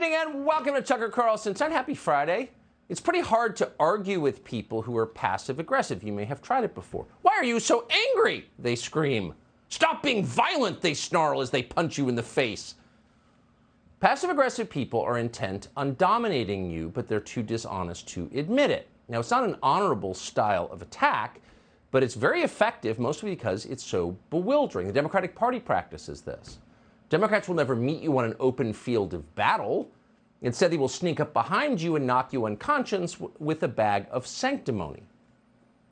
evening and welcome to Tucker Carlson Tonight. Happy Friday. It's pretty hard to argue with people who are passive-aggressive. You may have tried it before. Why are you so angry? They scream. Stop being violent, they snarl as they punch you in the face. Passive-aggressive people are intent on dominating you, but they're too dishonest to admit it. Now, it's not an honorable style of attack, but it's very effective, mostly because it's so bewildering. The Democratic Party practices this. Democrats will never meet you on an open field of battle. Instead, they will sneak up behind you and knock you unconscious with a bag of sanctimony.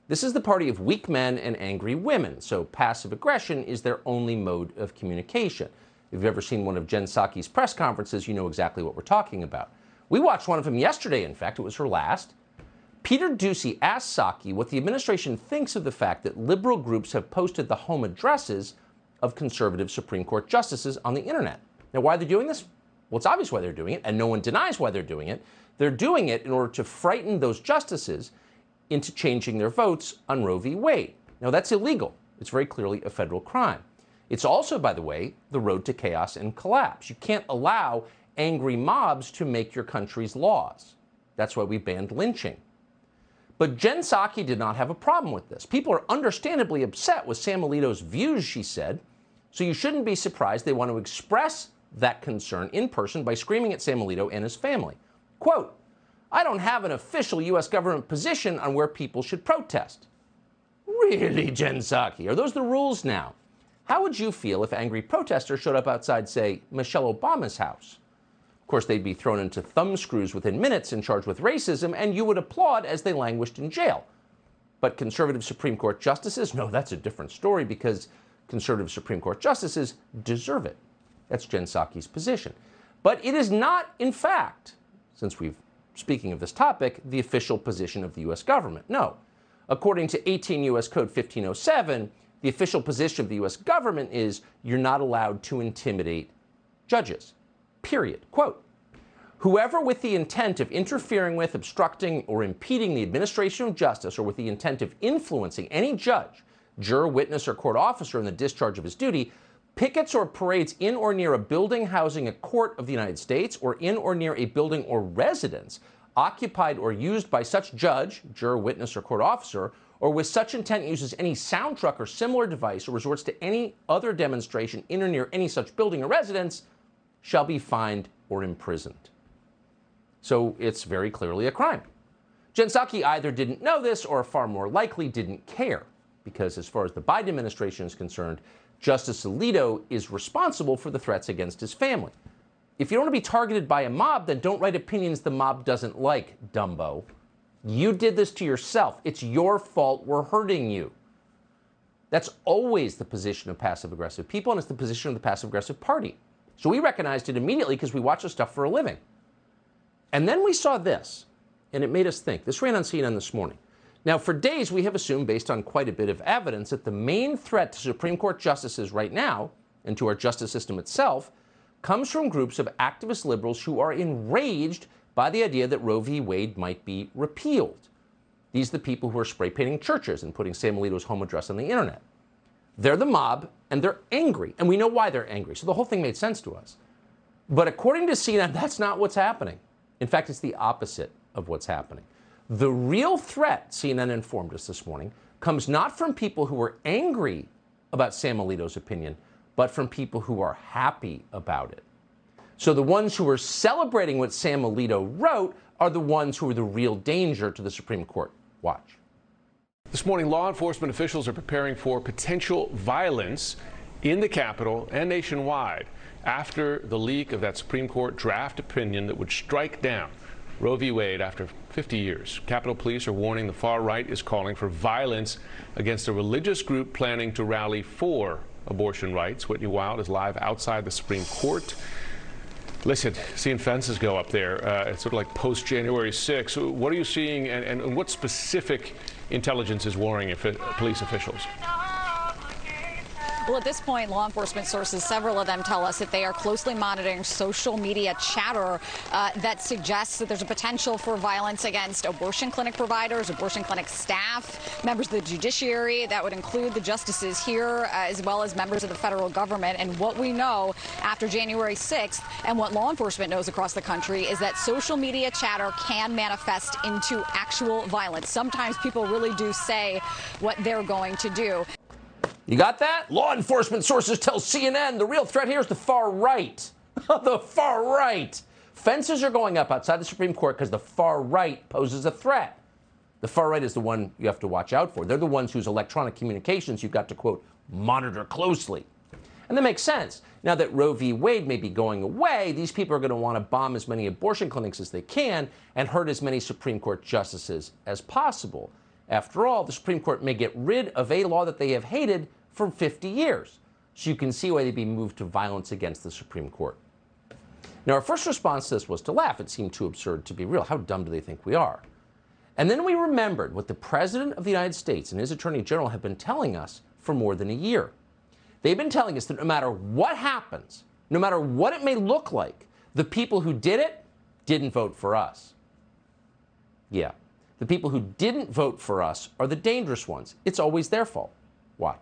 This is the party of weak men and angry women, so passive aggression is their only mode of communication. If you've ever seen one of Jen Psaki's press conferences, you know exactly what we're talking about. We watched one of them yesterday, in fact. It was her last. Peter Doocy asked Psaki what the administration thinks of the fact that liberal groups have posted the home addresses of conservative Supreme Court justices on the internet. Now, why are they doing this? Well, it's obvious why they're doing it, and no one denies why they're doing it. They're doing it in order to frighten those justices into changing their votes on Roe v. Wade. Now, that's illegal. It's very clearly a federal crime. It's also, by the way, the road to chaos and collapse. You can't allow angry mobs to make your country's laws. That's why we banned lynching. But Jen Psaki did not have a problem with this. People are understandably upset with Sam Alito's views, she said, so you shouldn't be surprised they want to express that concern in person by screaming at Sam Alito and his family. Quote, I don't have an official U.S. government position on where people should protest. Really, Jen Psaki? Are those the rules now? How would you feel if angry protesters showed up outside, say, Michelle Obama's house? Of course, they'd be thrown into thumbscrews within minutes and charged with racism, and you would applaud as they languished in jail. But conservative Supreme Court justices, no, that's a different story because conservative Supreme Court justices deserve it. That's Jen Psaki's position. But it is not, in fact, since we're speaking of this topic, the official position of the U.S. government. No. According to 18 U.S. Code 1507, the official position of the U.S. government is you're not allowed to intimidate judges. Period. Quote, whoever with the intent of interfering with, obstructing, or impeding the administration of justice or with the intent of influencing any judge, juror, witness, or court officer in the discharge of his duty pickets or parades in or near a building housing a court of the United States or in or near a building or residence occupied or used by such judge, juror, witness, or court officer, or with such intent uses any sound truck or similar device or resorts to any other demonstration in or near any such building or residence shall be fined or imprisoned. So it's very clearly a crime. Jen Psaki either didn't know this or far more likely didn't care, because as far as the Biden administration is concerned, Justice Alito is responsible for the threats against his family. If you don't want to be targeted by a mob, then don't write opinions the mob doesn't like, Dumbo. You did this to yourself. It's your fault we're hurting you. That's always the position of passive-aggressive people, and it's the position of the passive-aggressive party. So we recognized it immediately because we watch this stuff for a living. And then we saw this, and it made us think. This ran on CNN this morning. Now, for days, we have assumed, based on quite a bit of evidence, that the main threat to Supreme Court justices right now, and to our justice system itself, comes from groups of activist liberals who are enraged by the idea that Roe v. Wade might be repealed. These are the people who are spray painting churches and putting Sam Alito's home address on the internet. They're the mob, and they're angry, and we know why they're angry, so the whole thing made sense to us. But according to CNN, that's not what's happening. In fact, it's the opposite of what's happening. The real threat, CNN informed us this morning, comes not from people who are angry about Sam Alito's opinion, but from people who are happy about it. So the ones who are celebrating what Sam Alito wrote are the ones who are the real danger to the Supreme Court. Watch. This morning, law enforcement officials are preparing for potential violence in the Capitol and nationwide after the leak of that Supreme Court draft opinion that would strike down Roe v. Wade after 50 years. Capitol Police are warning the far right is calling for violence against a religious group planning to rally for abortion rights. Whitney Wild is live outside the Supreme Court. Listen, seeing fences go up there, it's sort of like post-January 6th. What are you seeing, and what specific intelligence is warning police officials? Well, at this point, law enforcement sources, several of them tell us that they are closely monitoring social media chatter that suggests that there's a potential for violence against abortion clinic providers, abortion clinic staff, members of the judiciary. That would include the justices here, as well as members of the federal government. And what we know after January 6th and what law enforcement knows across the country is that social media chatter can manifest into actual violence. Sometimes people really do say what they're going to do. You got that? Law enforcement sources tell CNN the real threat here is the far right. The far right. Fences are going up outside the Supreme Court because the far right poses a threat. The far right is the one you have to watch out for. They're the ones whose electronic communications you've got to, quote, monitor closely. And that makes sense. Now that Roe v. Wade may be going away, these people are going to want to bomb as many abortion clinics as they can and hurt as many Supreme Court justices as possible. After all, the Supreme Court may get rid of a law that they have hated for 50 years. So you can see why they'd be moved to violence against the Supreme Court. Now, our first response to this was to laugh. It seemed too absurd to be real. How dumb do they think we are? And then we remembered what the President of the United States and his Attorney General have been telling us for more than a year. They've been telling us that no matter what happens, no matter what it may look like, the people who did it didn't vote for us. Yeah. The people who didn't vote for us are the dangerous ones. It's always their fault. Watch.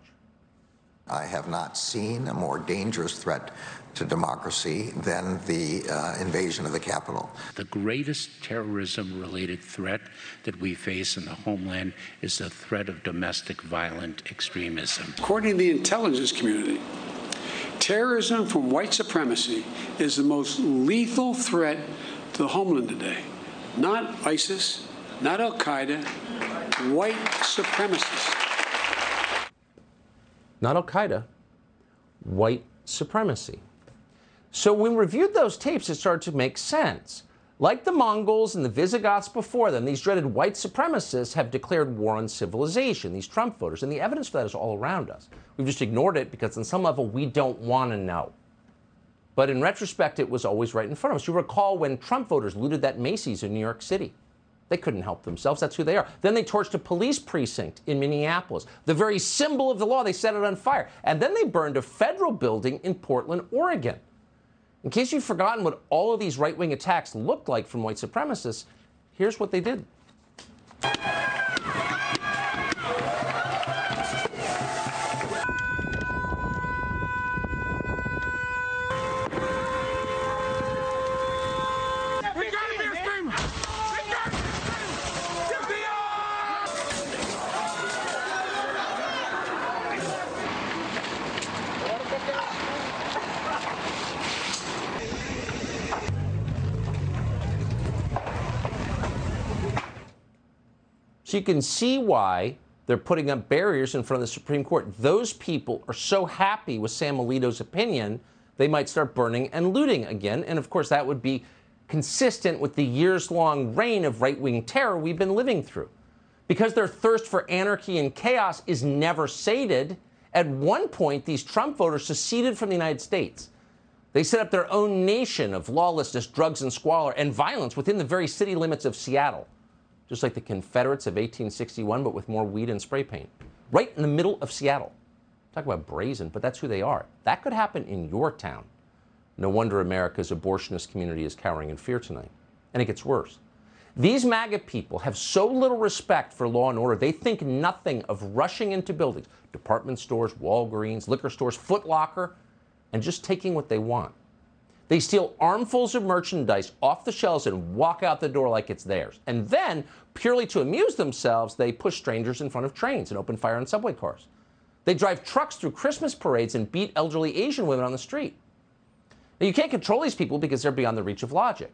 I have not seen a more dangerous threat to democracy than the invasion of the Capitol. The greatest terrorism-related threat that we face in the homeland is the threat of domestic violent extremism. According to the intelligence community, terrorism from white supremacy is the most lethal threat to the homeland today. Not ISIS, not Al-Qaeda, white supremacists. Not Al-Qaeda, white supremacy. So when we reviewed those tapes, it started to make sense. Like the Mongols and the Visigoths before them, these dreaded white supremacists have declared war on civilization, these Trump voters, and the evidence for that is all around us. We've just ignored it because on some level we don't want to know. But in retrospect, it was always right in front of us. You recall when Trump voters looted that Macy's in New York City. They couldn't help themselves. That's who they are. Then they torched a police precinct in Minneapolis. The very symbol of the law, they set it on fire. And then they burned a federal building in Portland, Oregon. In case you've forgotten what all of these right-wing attacks looked like from white supremacists, here's what they did. So you can see why they're putting up barriers in front of the Supreme Court. Those people are so happy with Sam Alito's opinion, they might start burning and looting again. And of course, that would be consistent with the years-long reign of right-wing terror we've been living through. Because their thirst for anarchy and chaos is never sated, at one point, these Trump voters seceded from the United States. They set up their own nation of lawlessness, drugs, and squalor, and violence within the very city limits of Seattle. Just like the Confederates of 1861, but with more weed and spray paint. Right in the middle of Seattle. Talk about brazen, but that's who they are. That could happen in your town. No wonder America's abortionist community is cowering in fear tonight. And it gets worse. These MAGA people have so little respect for law and order, they think nothing of rushing into buildings, department stores, Walgreens, liquor stores, Foot Locker, and just taking what they want. They steal armfuls of merchandise off the shelves and walk out the door like it's theirs. And then, purely to amuse themselves, they push strangers in front of trains and open fire on subway cars. They drive trucks through Christmas parades and beat elderly Asian women on the street. Now, you can't control these people because they're beyond the reach of logic.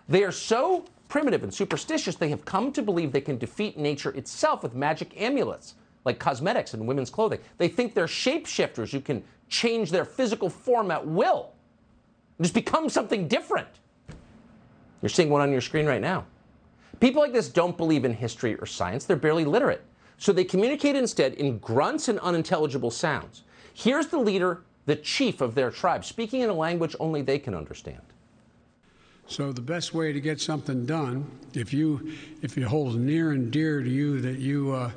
They are so primitive and superstitious, they have come to believe they can defeat nature itself with magic amulets, like cosmetics and women's clothing. They think they're shapeshifters who can change their physical form at will. Just become something different. You're seeing one on your screen right now. People like this don't believe in history or science. They're barely literate. So they communicate instead in grunts and unintelligible sounds. Here's the leader, the chief of their tribe, speaking in a language only they can understand. So the best way to get something done, if it holds near and dear to you that you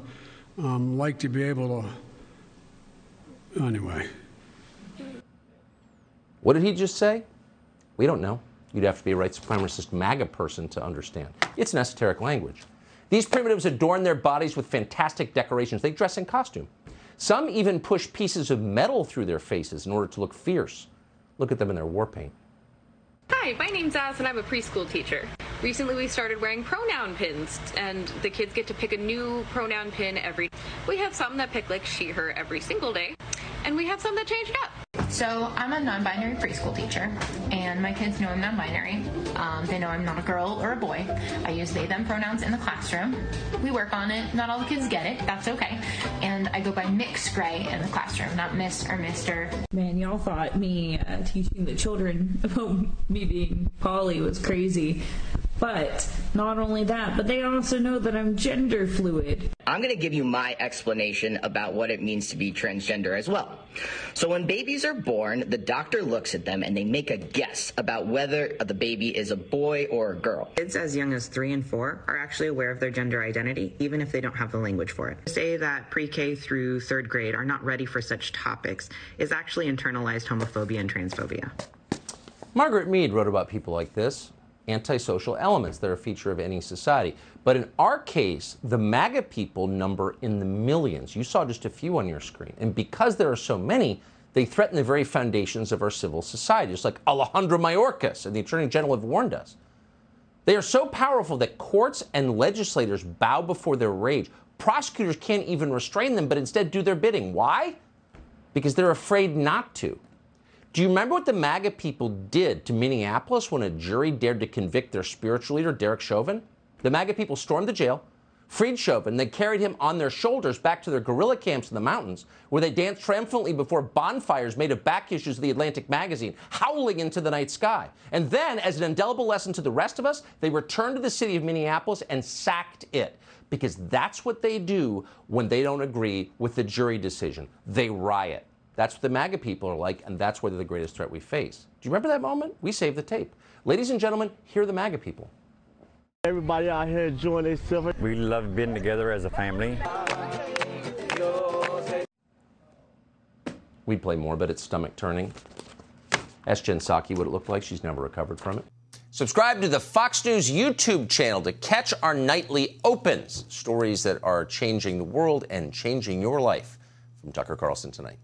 like to be able to, anyway. What did he just say? We don't know. You'd have to be a right supremacist MAGA person to understand. It's an esoteric language. These primitives adorn their bodies with fantastic decorations. They dress in costume. Some even push pieces of metal through their faces in order to look fierce. Look at them in their war paint. Hi, my name's Az and I'm a preschool teacher. Recently we started wearing pronoun pins and the kids get to pick a new pronoun pin every day. We have some that pick like she, her every single day, and we have some that change it up. So I'm a non-binary preschool teacher, and my kids know I'm non-binary. They know I'm not a girl or a boy. I use they, them pronouns in the classroom. We work on it. Not all the kids get it. That's okay. And I go by mixed gray in the classroom, not Miss or Mr. Man, y'all thought me teaching the children about me being poly was crazy. But not only that, but they also know that I'm gender fluid. I'm going to give you my explanation about what it means to be transgender as well. So when babies are born, the doctor looks at them and they make a guess about whether the baby is a boy or a girl. Kids as young as 3 and 4 are actually aware of their gender identity, even if they don't have the language for it. To say that pre-K through 3rd grade are not ready for such topics is actually internalized homophobia and transphobia. Margaret Mead wrote about people like this. Antisocial elements that are a feature of any society. But in our case, the MAGA people number in the millions. You saw just a few on your screen. And because there are so many, they threaten the very foundations of our civil society, just like Alejandro Mayorkas and the Attorney General have warned us. They are so powerful that courts and legislators bow before their rage. Prosecutors can't even restrain them, but instead do their bidding. Why? Because they're afraid not to. Do you remember what the MAGA people did to Minneapolis when a jury dared to convict their spiritual leader, Derek Chauvin? The MAGA people stormed the jail, freed Chauvin, then carried him on their shoulders back to their guerrilla camps in the mountains, where they danced triumphantly before bonfires made of back issues of the Atlantic magazine, howling into the night sky. And then, as an indelible lesson to the rest of us, they returned to the city of Minneapolis and sacked it. Because that's what they do when they don't agree with the jury decision. They riot. That's what the MAGA people are like, and that's where they're the greatest threat we face. Do you remember that moment? We saved the tape. Ladies and gentlemen, here are the MAGA people. Everybody out here enjoying themselves. We love being together as a family. We'd play more, but it's stomach turning. Ask Jen Psaki what it looked like. She's never recovered from it. Subscribe to the Fox News YouTube channel to catch our nightly opens, stories that are changing the world and changing your life. From Tucker Carlson Tonight.